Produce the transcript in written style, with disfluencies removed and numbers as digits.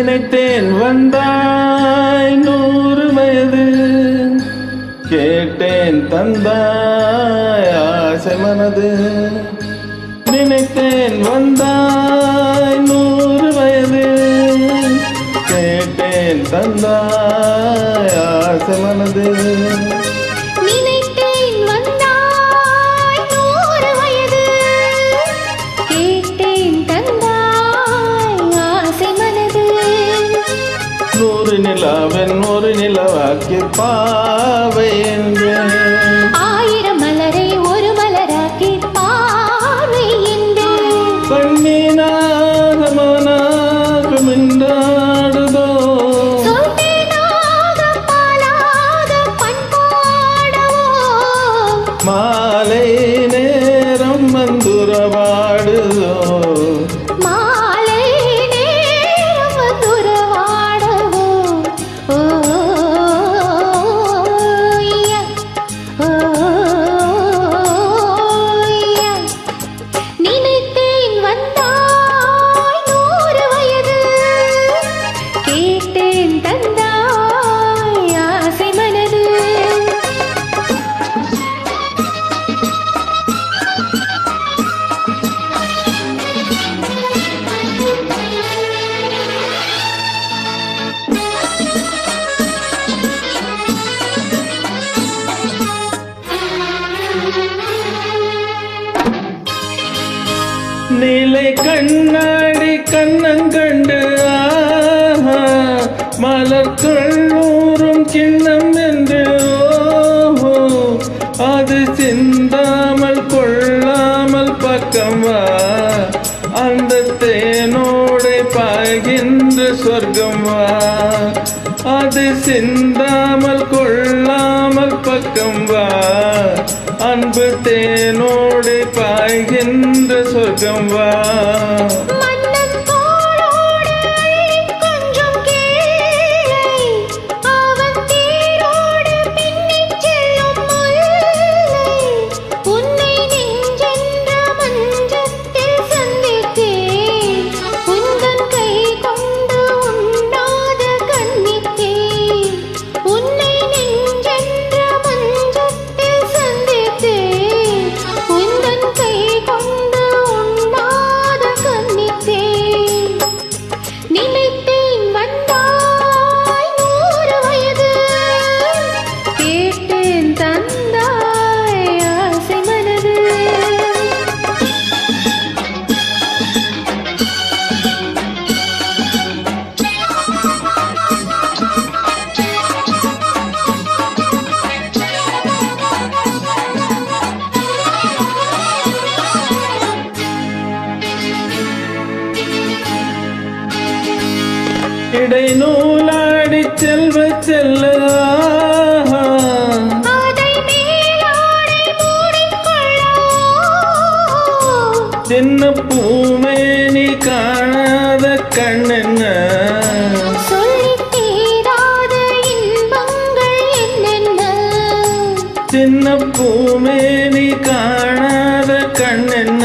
நினைத்தேன் வந்தாய் 100 வயது, கேட்டேன் தந்தாய் ஆசை மனது. நினைத்தேன் வந்தாய் 100 வயது, கேட்டேன் தந்தாய் ஆசை மனது. நிலாவன் ஒரு நிலவாக்கி பாவை என்றேன், 1000 மலரை ஒரு மலராக்கி பாவை என்றேன். கண்ணீனாக மனாக மின்றாடுதோ, சொல்லினாக பாலாக பண்பாடவோ, மாலை நேரம் வந்துறவாடுதோ, நீலை கண்ணாடி கண்ணங்கண்டு ஆஹா, மலர்கள்ளூரும் கிண்ணம் என்று ஓஹோ, அது சிந்தாமல் கொள்ளாமல் பக்கமா, அந்த தேனோடை பாய்கின்ற சொர்க்கமா, அது சிந்தாமல் கொள்ளாமல் பக்கம் வா, அன்பு தேனோடு பாய்கின்ற சொர்க்கம் வா. இடை நூலாடி செல்வ செல்ல சின்ன பூமேனி காணாத கண்ணென்ன, சின்ன பூமேனி காணாத கண்ணென்ன.